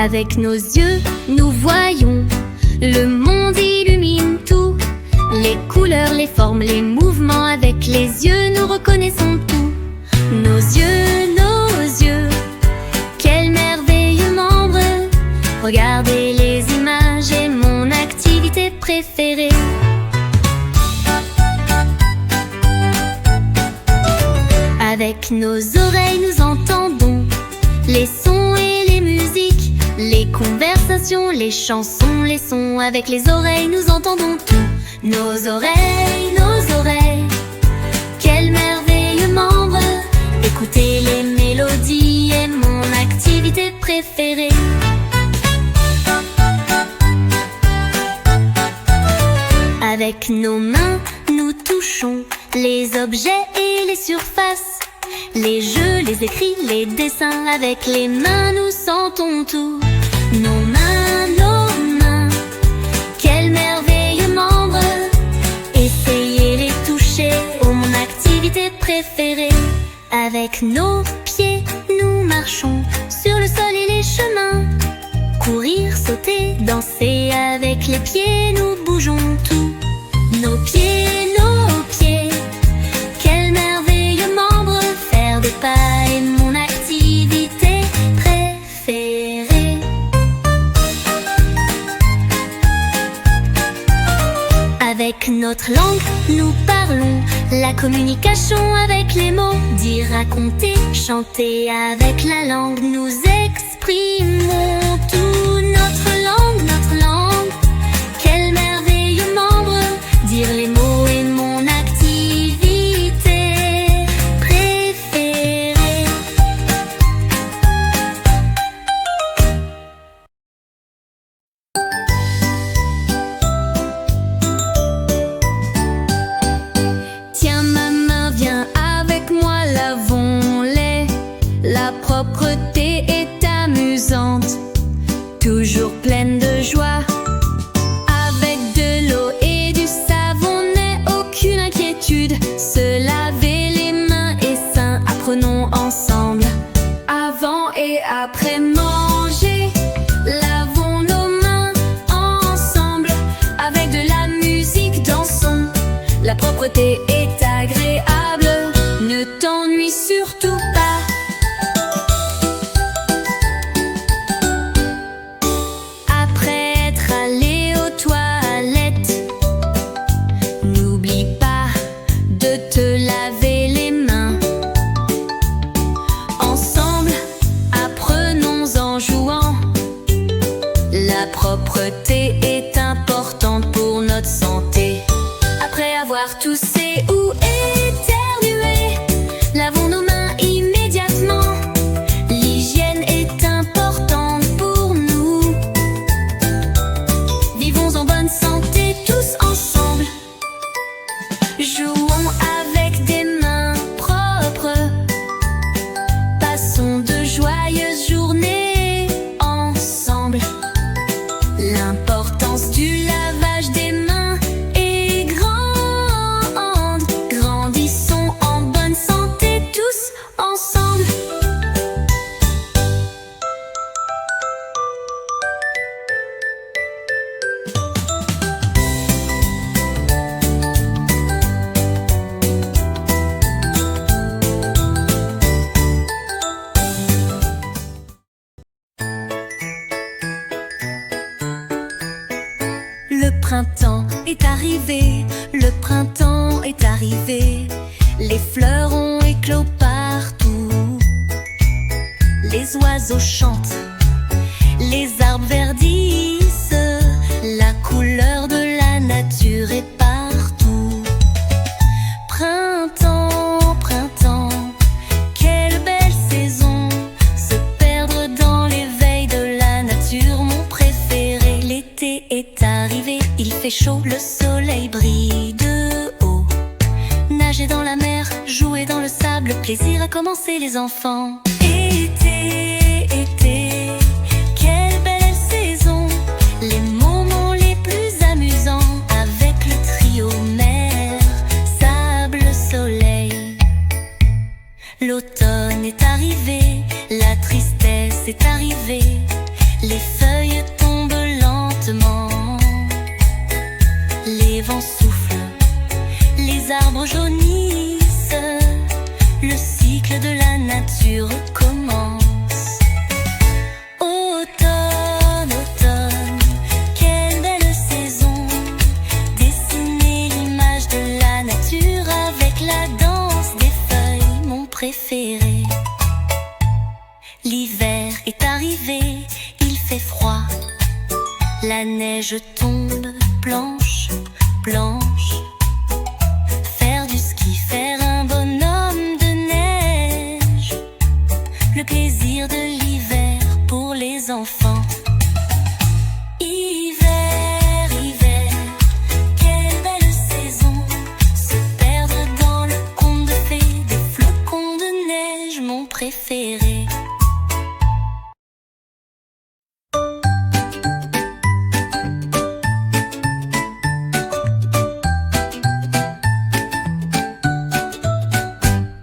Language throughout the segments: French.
Avec nos yeux, nous voyons, le monde illumine tout. Les couleurs, les formes, les mouvements, avec les yeux, nous reconnaissons tout. Nos yeux, quel merveilleux membre. Regardez les images est mon activité préférée. Avec nos oreilles, nous entendons les sons et les musiques, les conversations, les chansons, les sons. Avec les oreilles, nous entendons tout. Nos oreilles, quel merveilleux membre. Écouter les mélodies est mon activité préférée. Avec nos mains, nous touchons les objets et les surfaces, les jeux, les écrits, les dessins. Avec les mains, nous sentons tout. Nos mains, quel merveilleux membre. Essayez les toucher, oh mon activité préférée. Avec nos pieds, nous marchons sur le sol et les chemins. Courir, sauter, danser, avec les pieds, nous bougeons tout. Nos pieds, quel merveilleux membre. Faire des pas est mon activité préférée. Avec notre langue, nous parlons la communication avec les mots. Dire, raconter, chanter, avec la langue, nous exprimons tout. Notre langue, quel merveilleux membre. Dire les mots est mon activité préférée. Tiens ma main, viens avec moi, lavons-les. La propreté est amusante, toujours pleine de joie. Avec de l'eau et du savon n'est aucune inquiétude. Se laver les mains est sain, apprenons ensemble. Avant et après manger, lavons nos mains ensemble. Avec de la musique, dansons. La propreté est agréable, ne t'ennuie surtout pas. La propreté est importante pour notre santé. Après avoir toussé ou éternué, lavons nos mains immédiatement. L'hygiène est importante pour nous. Vivons en bonne santé tous ensemble. Jouons avec des mains propres. Passons de joyeuses journées ensemble. L'importance du lavage des mains est grande. Grandissons en bonne santé tous ensemble. Le printemps est arrivé, le printemps est arrivé. Les fleurs ont éclos partout. Les oiseaux chantent, les arbres verdissent. La couleur de la nature est partout. Printemps, printemps, quelle belle saison. Se perdre dans l'éveil de la nature, mon préféré. L'été est arrivé, il fait chaud, le soleil brille de haut. Nager dans la mer, jouer dans le sable, plaisir a commencé les enfants. Été, été, quelle belle saison. Les moments les plus amusants avec le trio mer, sable, soleil. L'automne est arrivé, la tristesse est arrivée. Les feuilles tombent lentement, les vents soufflent, les arbres jaunissent, le cycle de la nature commence. Automne, automne, quelle belle saison, dessiner l'image de la nature avec la danse des feuilles, mon préféré. L'hiver est arrivé, il fait froid, la neige tombe blanche, blanche. Faire du ski, faire un bonhomme de neige, le plaisir de l'hiver pour les enfants. Hiver, hiver, quelle belle saison, se perdre dans le conte de fées, des flocons de neige, mon préféré.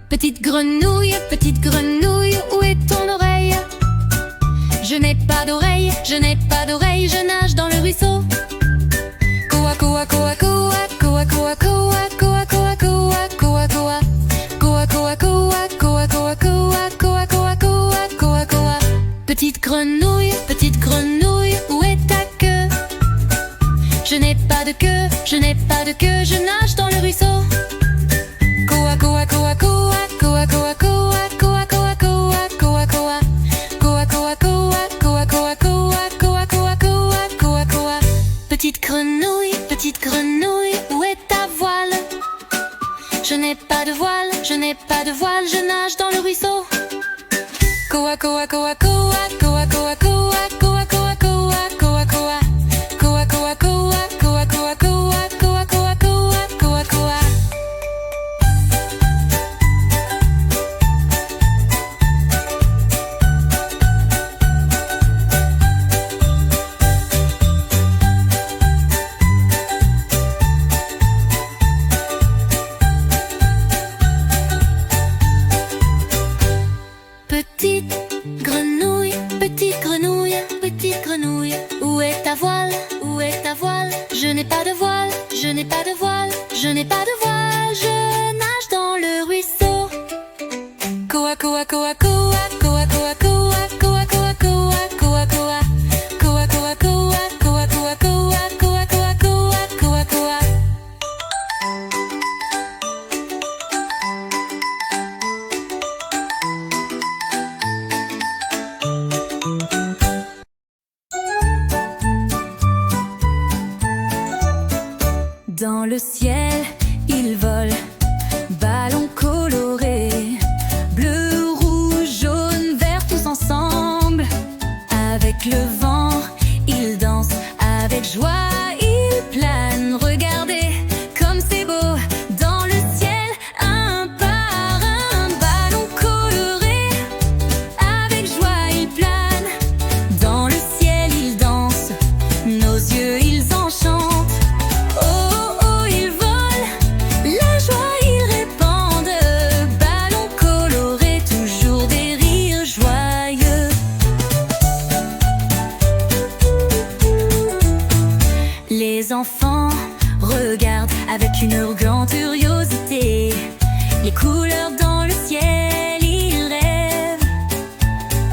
Petite grenouille, où est ton oreille? Je n'ai pas d'oreille, je n'ai pas d'oreille, je nage dans le ruisseau. Koa koa koa koa, koa koa koa, koa koa koa, koa koa. Koa koa koa, koa koa koa, koa koa koa, koa koa. Petite grenouille, où est ta queue? Je n'ai pas de queue, je n'ai pas de queue, je nage dans le ruisseau. Koa koa koa koa, koa koa koa, koa koa koa, koa koa. Koa koa koa, koa koa koa, koa koa koa, koa koa. Petite grenouille, où est ta voile? Je n'ai pas de voile, je n'ai pas de voile, je nage dans le ruisseau. Koa koa koa koa, koa koa koa, koa koa koa, koa koa. Koa koa koa, koa koa koa, koa koa koa, koa koa. Petite grenouille, où est ta voile? Où est ta voile? Je n'ai pas de voile, je n'ai pas de voile, je n'ai pas de voile, je nage dans le ruisseau. Koa koa koa koa, koa koa koa, koa koa koa, koa koa. Koa koa koa, koa koa koa, koa koa koa, koa koa. Dans le ciel, il vole, ballons colorés, bleu, rouge, jaune, vert, tous ensemble. Avec le vent, il danse, avec joie, il plane. Regardez comme c'est beau, dans le ciel, un par un, ballon coloré, avec joie, il plane. Dans le ciel, il danse, nos yeux, ils enchantent. Les enfants regardent avec une grande curiosité les couleurs dans le ciel, ils rêvent.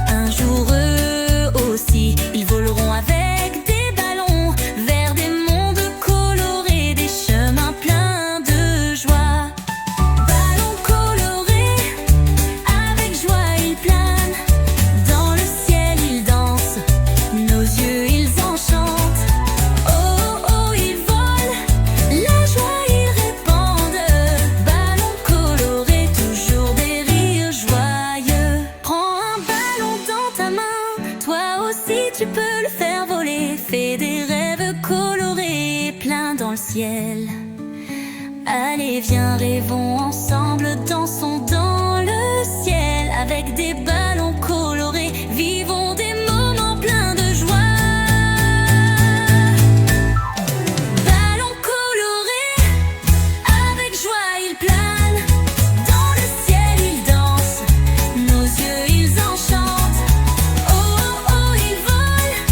Un jour eux aussi, ils voleront avec des ballons vers des mondes colorés, des chemins pleins de joie. Ballons colorés, avec joie ils planent. Dans le ciel ils dansent, nos yeux ils enchantent. Tu peux le faire voler, fais des rêves colorés, pleins dans le ciel. Allez, viens, rêvons ensemble, dansons dans le ciel avec des ballons colorés, vivons des moments pleins de joie. Ballons colorés, avec joie ils planent. Dans le ciel ils dansent, nos yeux ils enchantent. Oh oh oh ils volent,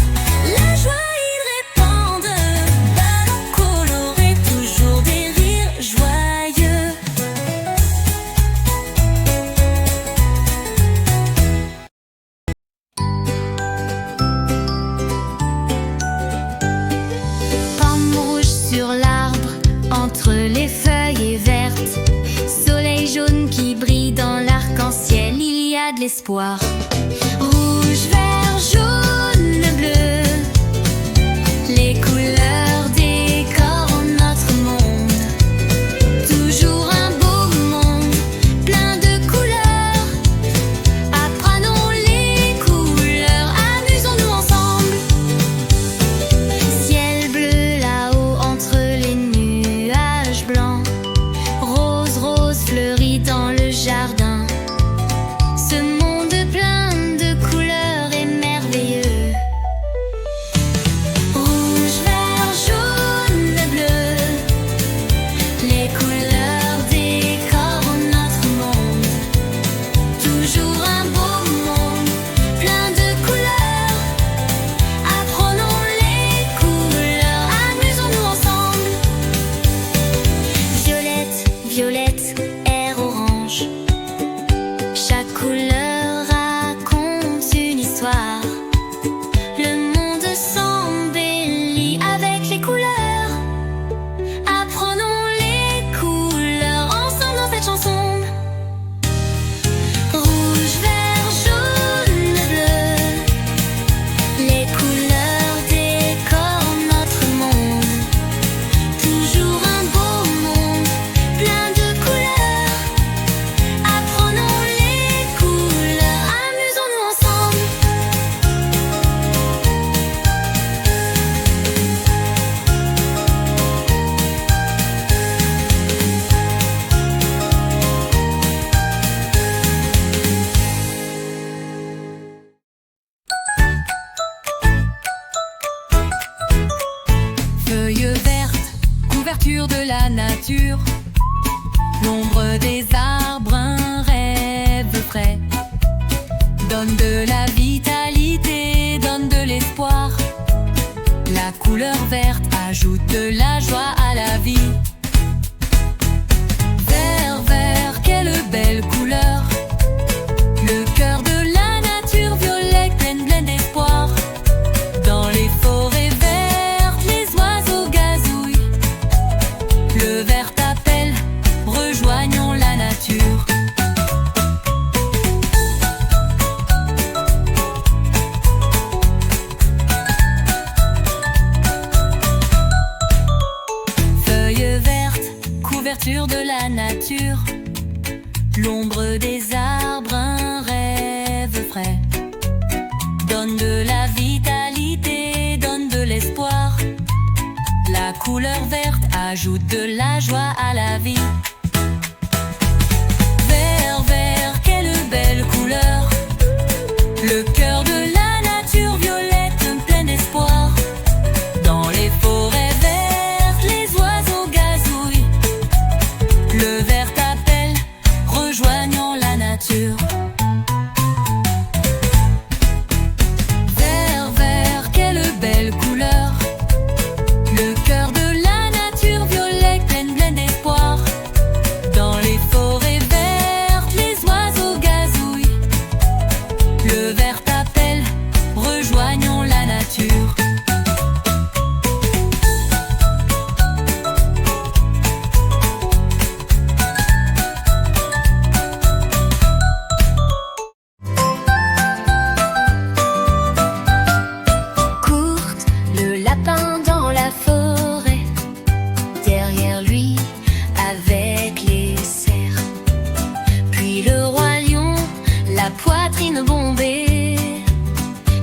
l'espoir. Rouge, vert, jaune, bleu, les couleurs décorent notre monde. Toujours un beau monde, plein de couleurs. Apprenons les couleurs, amusons-nous ensemble. Ciel bleu là-haut entre les nuages blancs. Rose, rose fleurit dans le jardin. Ce monde plein de couleurs est merveilleux. Rouge, vert, jaune, bleu, les couleurs décorent notre monde. Toujours un beau monde, plein de couleurs. Apprenons les couleurs, amusons-nous ensemble. Violette, violette, air orange. Chaque couleur raconte une histoire. Le monde s'embellit avec les couleurs. Apprenons les couleurs ensemble dans cette chanson. Rouge, vert, jaune, bleu, les couleurs décorent notre monde. Toujours un beau monde, plein de couleurs. Apprenons les couleurs, amusons-nous ensemble. Feuilles vertes, couverture de la nature. L'ombre des arbres, un rêve frais. Donne de la vitalité, donne de l'espoir. La couleur verte ajoute de la joie à la vie. Vert, vert, quelle belle couleur. Le cœur de la nature, violet, pleine, pleine d'espoir. Dans les forêts vertes, les oiseaux gazouillent. Le vert t'appelle, rejoignons la nature. Feuilles vertes, couverture de la nature. L'ombre des arbres, un rêve frais. Donne de la vitalité, donne de l'espoir. La couleur verte ajoute de la joie à la vie. Vert, vert, quelle belle couleur. Le cœur de la nature, violette, plein d'espoir. Dans les forêts vertes, les oiseaux gazouillent. Le vert t'appelle, rejoignons la nature. Vert, vert, quelle belle couleur. Le cœur de la nature, violet, pleine, pleine d'espoir. Dans les forêts vertes, les oiseaux gazouillent. Le vert t'appelle, rejoignons la nature. Courte, le lapin dans la forêt. Derrière lui, avec les cerfs. Puis le roi lion, la poitrine bombée.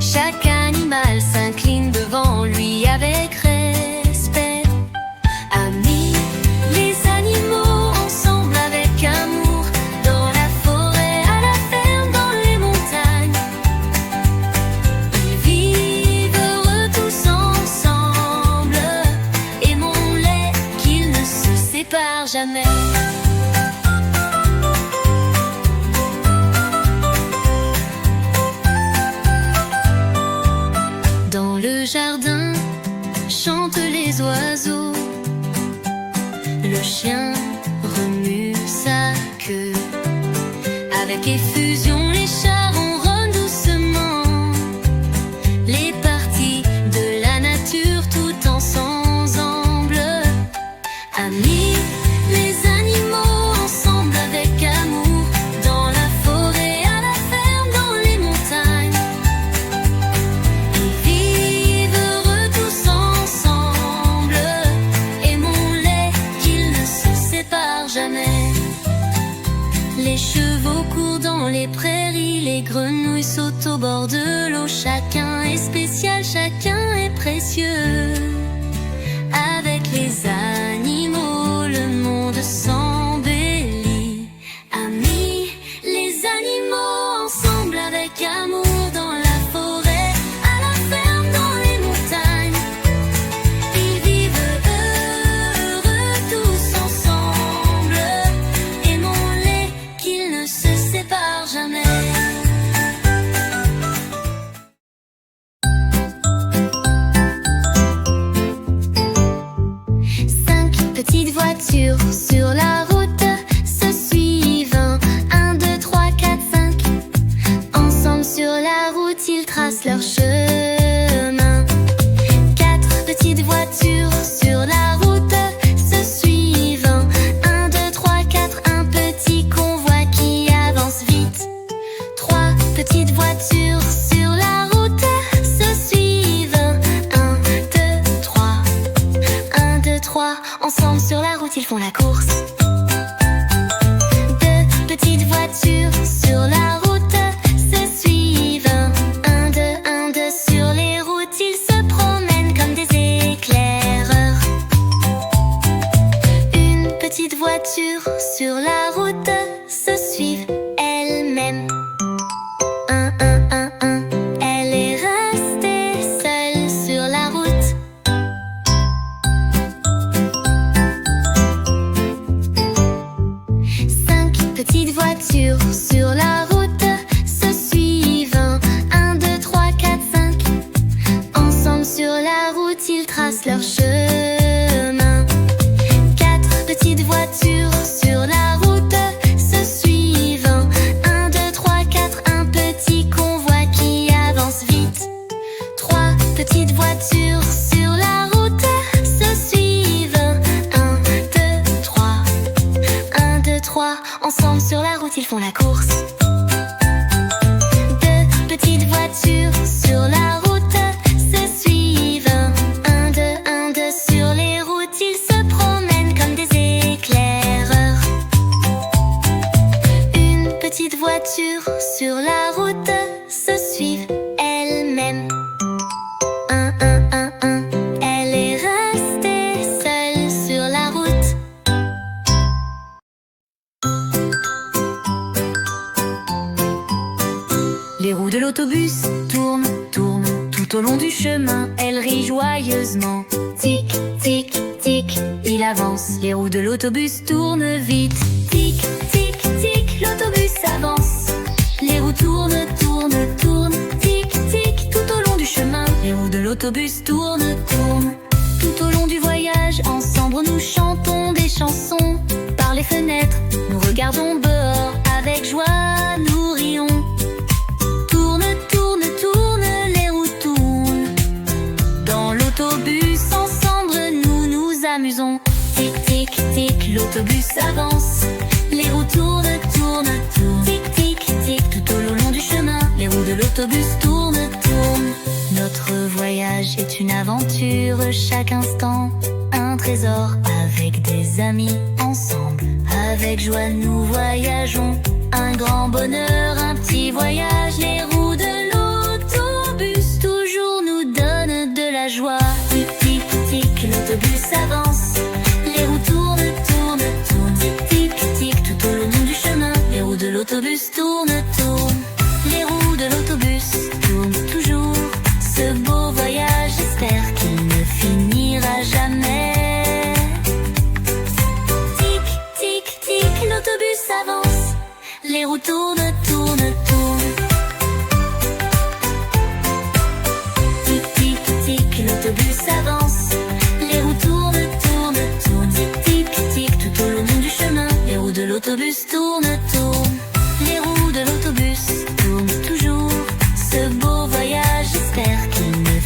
Chaque animal s'incline devant lui avec respect. Amis, les animaux ensemble avec amour. Dans la forêt, à la ferme, dans les montagnes. Ils vivent heureux tous ensemble. Aimons-les, qu'ils ne se séparent jamais. Dans le jardin, chantent les oiseaux. Le chien remue sa queue. Avec effusion, les chats ronronnent doucement. Les parties de la nature tout ensemble. Amis, les animaux ensemble avec amour. Dans la forêt, à la ferme, les prairies, les grenouilles sautent au bord de l'eau. Chacun est spécial, chacun est précieux. Avec les animaux, le monde s'embellit. Amis, les animaux ensemble avec amour dans la forêt, à la ferme, dans les montagnes. Ils vivent heureux tous ensemble. Aimons-les, qu'ils ne se séparent jamais. Petites voitures sur la route se suivent. 1, 2, 3, 4, 5. Ensemble sur la route, ils tracent leur chemin. 4 petites voitures sur la route se suivent. 1, 2, 3, 4. Un petit convoi qui avance vite. 3 petites voitures sur la route se suivent. 1, 2, 3. 1, 2, 3. Ensemble sur la route, ils font la course. 2 petites voitures sur la route se suivent. 1, 2, 1, 2. Sur les routes, ils se promènent comme des éclaireurs. Une petite voiture sur la route se suivent elle-même. 1, 1, 1, 1. Elle est restée seule sur la route. 5 petites voitures sur la route se suivent. 1, 2, 3, 4, 5. Ensemble sur la route, ils tracent leur chemin. 4 petites voitures sur la route se suivent. 1, 2, 3, 4. Un petit convoi qui avance vite. 3 petites voitures sur la route se suivent. 1, 2, 3. 1, 2, 3. Ensemble sur la route, ils font la course. 2 petites voitures sur la route se suivent. 1, 2, 1, 2. Sur les routes, ils se promènent comme des éclaireurs. Une petite voiture sur la route se suivent elle-même. 1, 1, 1, 1. Elle est restée seule sur la route. Les roues de l'autobus tournent, tournent tout au long du chemin. Elles rient joyeusement. Tic, tic, tic, il avance. Les roues de l'autobus tournent vite. Tic, tic, tic, l'autobus avance. Les roues tournent, tournent, tournent. Tic, tic, tout au long du chemin. Les roues de l'autobus tournent, tournent. Tout au long du voyage, ensemble nous chantons des chansons. Par les fenêtres, nous regardons dehors. Avec joie, nous rions. Tourne, tourne, tourne, les roues tournent. Dans l'autobus, ensemble, nous nous amusons. Tic, tic, tic, l'autobus avance. Les roues tournent, tournent, tournent. Tic, tic, tic, tout au long du chemin. Les roues de l'autobus tournent, tournent. Notre voyage est une aventure, chaque instant un trésor. Avec des amis, ensemble, avec joie nous voyageons. Un grand bonheur, un petit voyage. Les roues de l'autobus toujours nous donnent de la joie. Tic, tic, tic, l'autobus avance. Les roues tournent, tournent, tournent. Tic, tic, tic, tout au long du chemin. Les roues de l'autobus tournent, tournent. Les roues de l'autobus tournent toujours. Ce beau voyage, j'espère qu'il ne finira jamais. Tic, tic, tic, l'autobus avance. Les roues tournent, tournent, tournent. Tic, tic, tic, l'autobus avance. Les roues tournent, tournent, tournent. Tic, tic, tic, tout au long du chemin. Les roues de l'autobus tournent, tournent. Les roues de l'autobus tournent toujours. Ce beau voyage, j'espère qu'il ne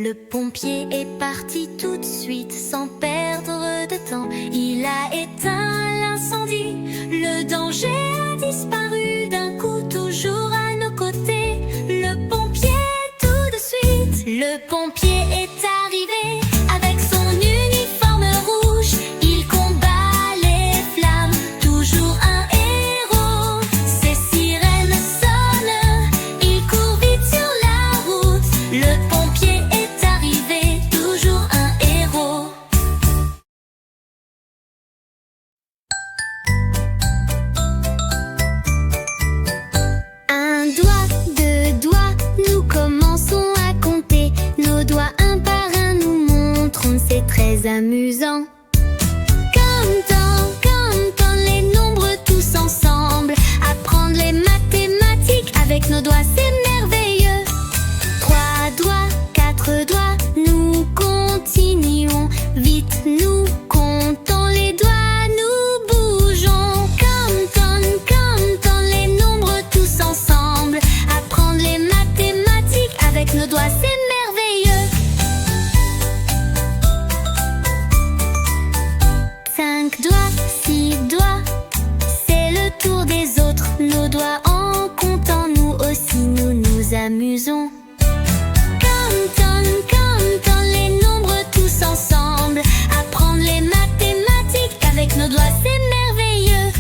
Le pompier est parti tout de suite sans perdre de temps. Il a éteint l'incendie, le danger a disparu. D'un coup toujours à nos côtés, le pompier tout de suite. Le pompier est arrivé avec son uniforme rouge. Il combat les flammes, toujours un héros. Ses sirènes sonnent, il court vite sur la route. Le pompier est arrivé, toujours un héros. Un doigt, deux doigts, nous commençons à compter. Nos doigts un par un nous montrons, c'est très amusant. Comme dans les nombres tous ensemble. Apprendre les mathématiques avec nos doigts, c'est merveilleux. 3 doigts, 4 doigts, nous continuons. Vite nous comptons les doigts, nous bougeons. Comme dans les nombres tous ensemble. Apprendre les mathématiques avec nos doigts, c'est merveilleux. 5 doigts, 6 doigts, c'est le tour des autres. Nos doigts en comptant, nous aussi nous nous amusons. Comme dans les nombres tous ensemble. Apprendre les mathématiques avec nos doigts, c'est merveilleux.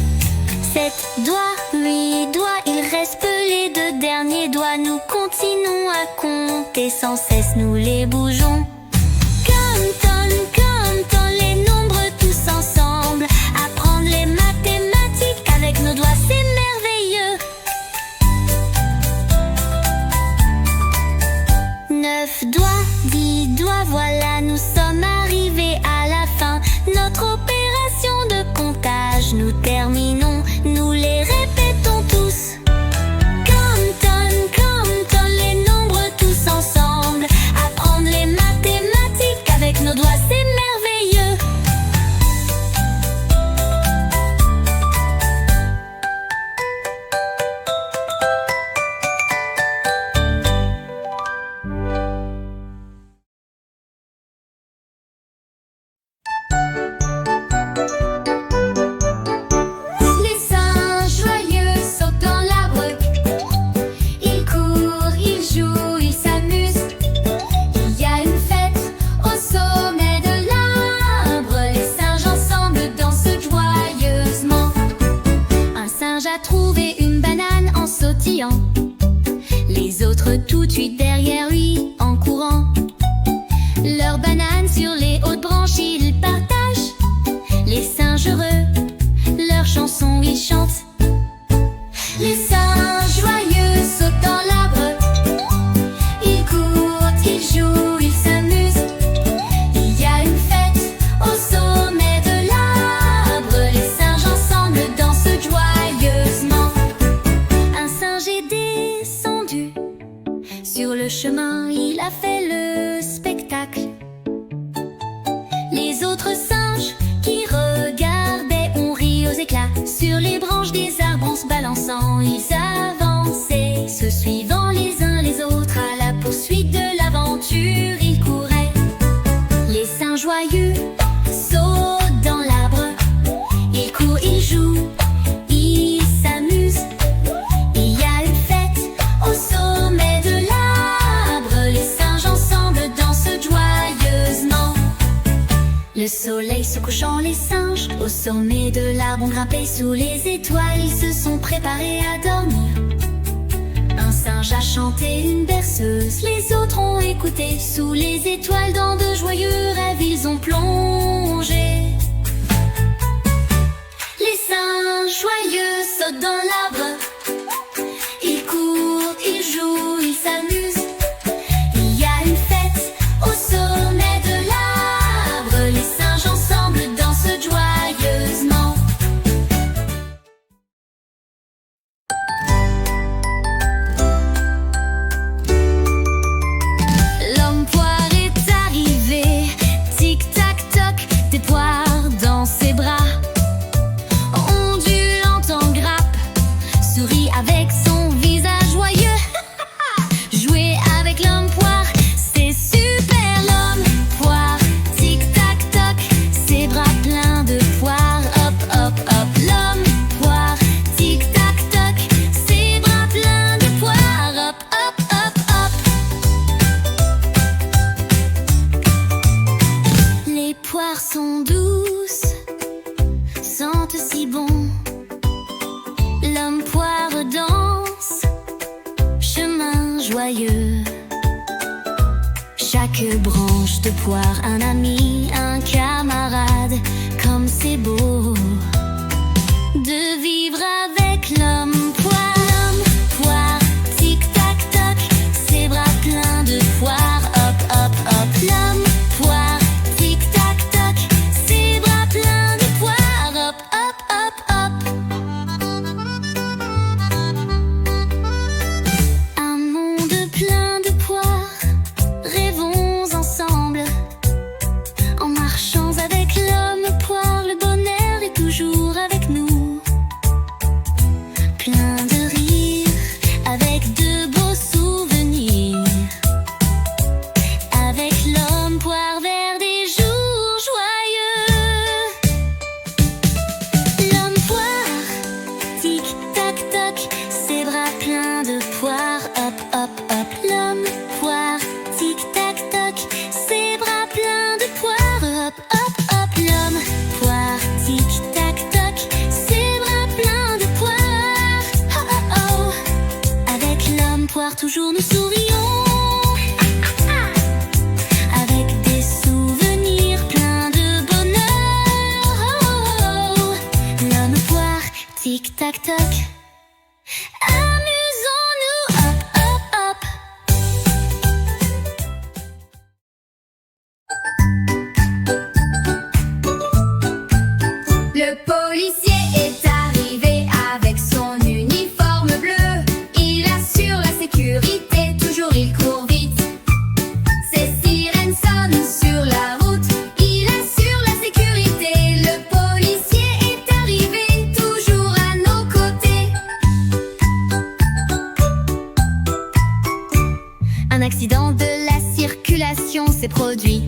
7 doigts, 8 doigts, il reste peu les 2 derniers doigts. Nous continuons à compter sans cesse, nous les bougeons. Comme dans les nombres tous ensemble. Apprendre les mathématiques avec nos doigts, c'est merveilleux. 9 doigts, 10 doigts, voilà nous sommes arrivés à la fin. Notre opération de comptage, nous terminons, nous les répétons tous. Comme dans les nombres tous ensemble. Apprendre les mathématiques avec nos doigts, c'est merveilleux. joyeux. Chaque branche de poire, un ami, un camarade, comme c'est beau de vivre avec l'homme poire. L'homme poire, tic-tac toc, ses bras pleins de poire, hop hop hop. L'homme poire, tic-tac toc, ses bras pleins de poire, hop hop hop hop. Un monde plein de poire, rêvons ensemble. En marchant avec l'homme poire, le bonheur est toujours avec nous. Plein de rires, avec de beaux souvenirs. Avec l'homme poire vers des jours joyeux. L'homme poire, tic-tac toc, ses bras pleins de poire, hop hop hop. L'homme poire, tic-tac toc, ses bras pleins de poire, hop hop hop. L'homme poire, tic-tac toc, ses bras pleins de poire, oh oh oh. Avec l'homme poire toujours nous sourions, avec des souvenirs pleins de bonheur, oh oh oh. L'homme poire, tic-tac toc, amusons-nous, hop hop hop. Le policier est arrivé avec son uniforme bleu. Il assure la sécurité, toujours il court vite. Ses sirènes sonnent sur la route, il assure la sécurité. Le policier est arrivé, toujours à nos côtés. Un accident de la circulation s'est produit.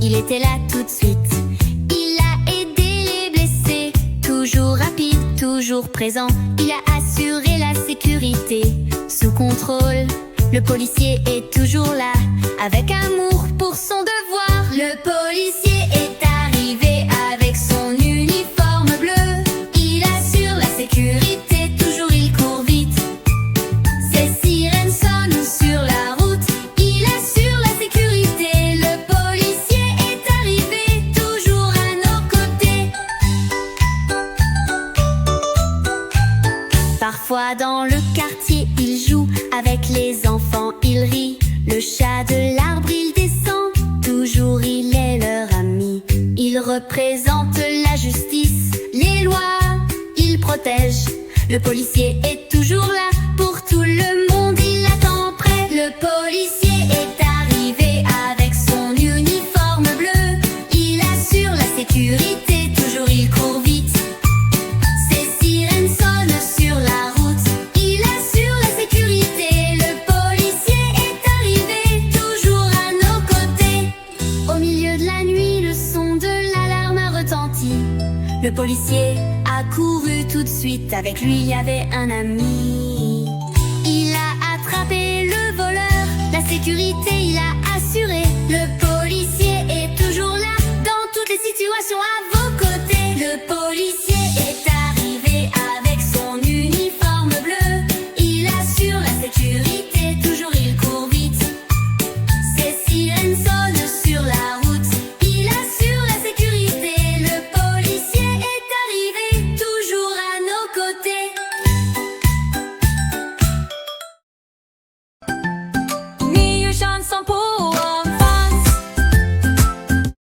Il était là tout de suite. Il a aidé les blessés. Toujours rapide, toujours présent. Il a assuré la sécurité. Sous contrôle, le policier est toujours là. Avec amour pour son devoir. Le policier est arrivé avec son uniforme bleu. Il assure la sécurité, toujours il court vite. Ses sirènes sonnent sur la route, il assure la sécurité. Le policier est arrivé, toujours à nos côtés. Parfois dans le quartier, il joue avec les enfants, il rit. Le chat de l'arbre, il descend. Toujours il est leur ami. Il représente la justice, les lois, il protège. Le policier est toujours là pour tout le monde, il attend prêt. Le policier est arrivé avec son uniforme bleu. Il assure la sécurité, toujours il court vite. Ses sirènes sonnent sur la route, il assure la sécurité. Le policier est arrivé, toujours à nos côtés. Au milieu de la nuit, le son de l'alarme a retenti. Le policier a couru tout de suite. Avec lui, il y avait un ami. Il a attrapé le voleur. La sécurité, il a assuré. Le policier est toujours là, dans toutes les situations à vos côtés. Le policier